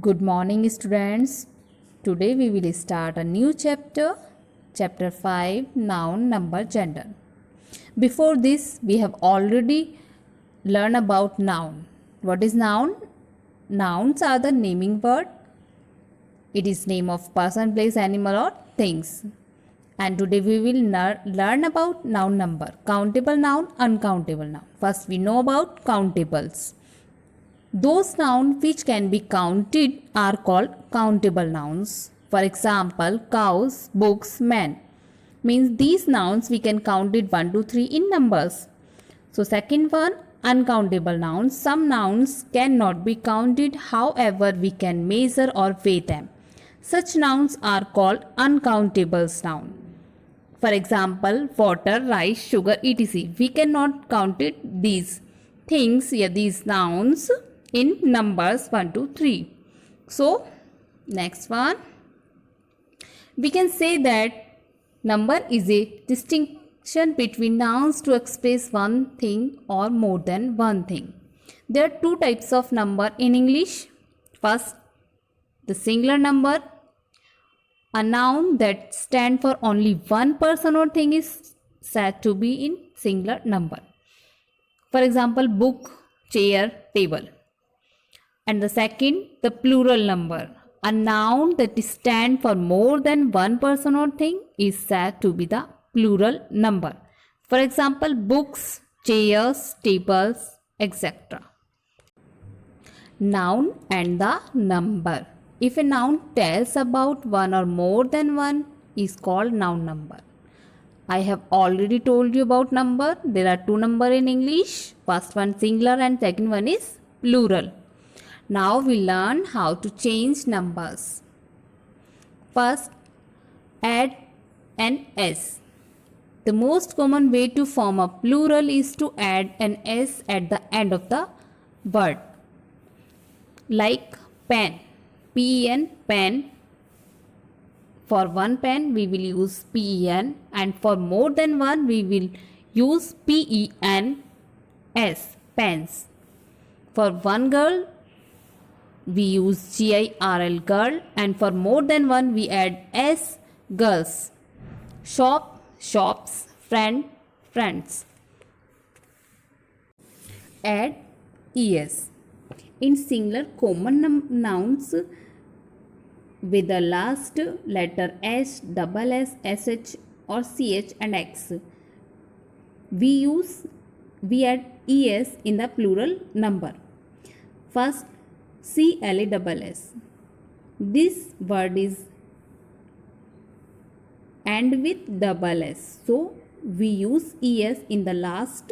Good morning, students. Today we will start a new chapter, chapter 5, noun, number, gender. Before this, we have already learned about noun. What is noun? Nouns are the naming word. It is name of person, place, animal or things. And today we will learn about noun number, countable noun, uncountable noun. First we know about countables. Those nouns which can be counted are called countable nouns. For example, cows, books, men. Means these nouns we can count it 1 to 3 in numbers. So second one, uncountable nouns. Some nouns cannot be counted, however we can measure or weigh them. Such nouns are called uncountable nouns. For example, water, rice, sugar, etc. We cannot count it these things, these nouns in numbers 1 to 3. So, next one. We can say that number is a distinction between nouns to express one thing or more than one thing. There are two types of number in English. First, the singular number. A noun that stands for only one person or thing is said to be in singular number. For example, book, chair, table. And the second, the plural number. A noun that stands for more than one person or thing is said to be the plural number. For example, books, chairs, tables, etc. Noun and the number. If a noun tells about one or more than one is called noun number. I have already told you about number. There are two numbers in English. First one singular and second one is plural. Now we learn how to change numbers. First, add an S. The most common way to form a plural is to add an S at the end of the word. Like pen. P-E-N, pen. For one pen we will use P-E-N, and for more than one we will use P-E-N-S, pens. For one girl we use G-I-R-L, girl, and for more than one we add S, girls. Shop, shops, friend, friends. Add ES. In singular common nouns with the last letter S, double S, SH or CH and X, we add ES in the plural number. First, CLASS. This word is end with double S, so we use ES in the last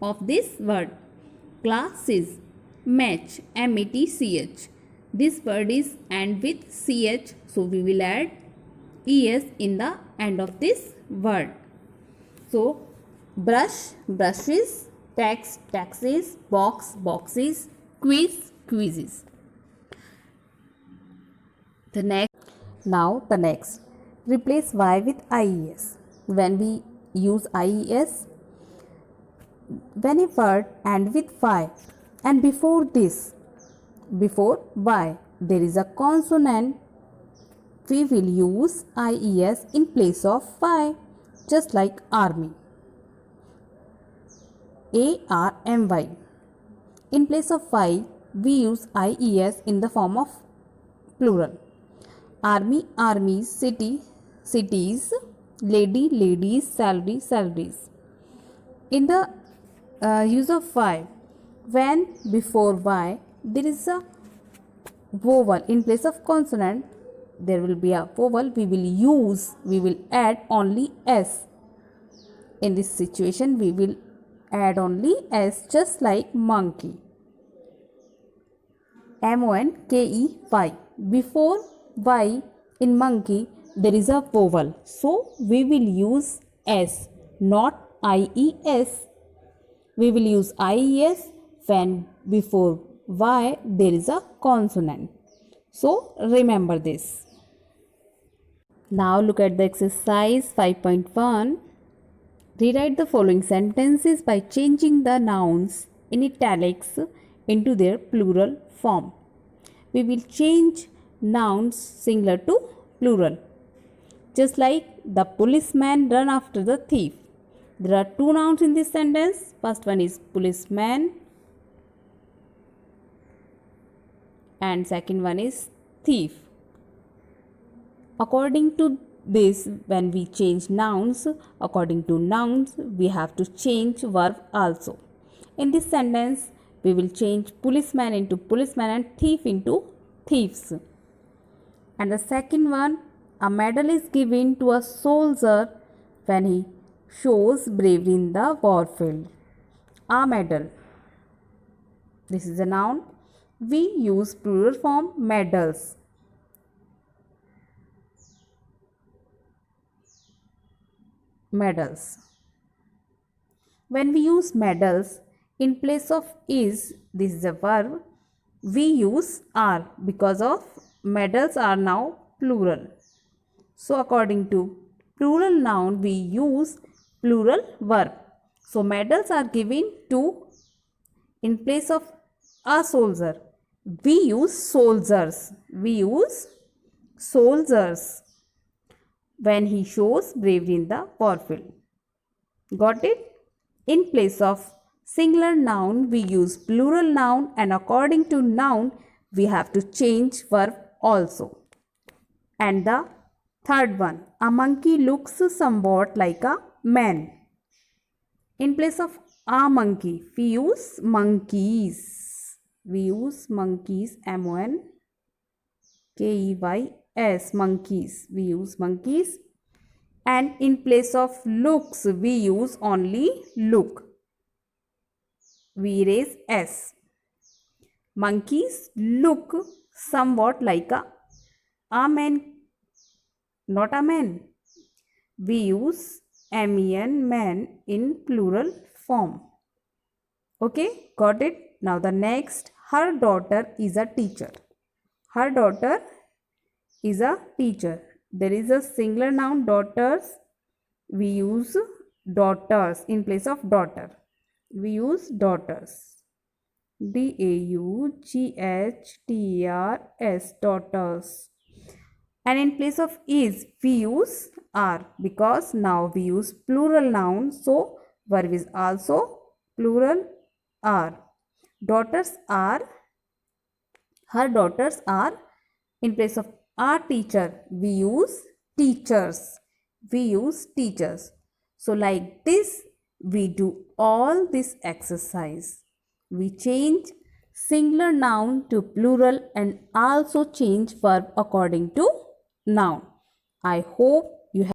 of this word. Classes. Match, M-A-T-C-H. This word is end with CH, so we will add ES in the end of this word. So, brush, brushes, tax, taxes, box, boxes, quiz, quizzes. The next. Replace Y with IES. When we use IES, when a word ends with Y, and before Y, there is a consonant, we will use IES in place of Y, just like army. ARMY. In place of Y, we use IES in the form of plural. Army, armies, city, cities, lady, ladies, salary, salaries. In the use of Y, when before Y there is a vowel in place of consonant, there will be a vowel, we will add only S. In this situation we will add only S, just like monkey. MONKEY. Before Y in monkey there is a vowel, so we will use S, not IES. We will use IES when before Y there is a consonant. So remember this. Now look at the exercise 5.1. Rewrite the following sentences by changing the nouns in italics into their plural form. we will change nouns singular to plural. Just like the policeman run after the thief. There are two nouns in this sentence. First one is policeman and second one is thief. According to this, when we change nouns, according to nouns, we have to change verb also. In this sentence, we will change policeman into policeman and thief into thieves. And the second one, a medal is given to a soldier when he shows bravery in the warfield. A medal. This is a noun. We use plural form medals. Medals. When we use medals, in place of is, this is a verb, we use are because of medals are now plural. So according to plural noun, we use plural verb. So medals are given to, in place of a soldier, we use soldiers. We use soldiers when he shows bravery in the warfield. Got it? In place of singular noun, we use plural noun, and according to noun, we have to change verb also. And the third one, a monkey looks somewhat like a man. In place of a monkey, we use monkeys. We use monkeys, M-O-N-K-E-Y-S, monkeys. We use monkeys. And in place of looks, we use only look. We erase S. Monkeys look somewhat like a man, not a man. We use M-E-N, man, in plural form. Okay, got it? Now the next, her daughter is a teacher. Her daughter is a teacher. There is a singular noun daughters. We use daughters in place of daughter. We use daughters. D-A-U-G-H-T-E-R-S, daughters. And in place of is, we use are because now we use plural noun. So verb is also plural are. Daughters are, her daughters are. In place of our teacher, we use teachers. We use teachers. So like this, we do all this exercise. We change singular noun to plural and also change verb according to noun. I hope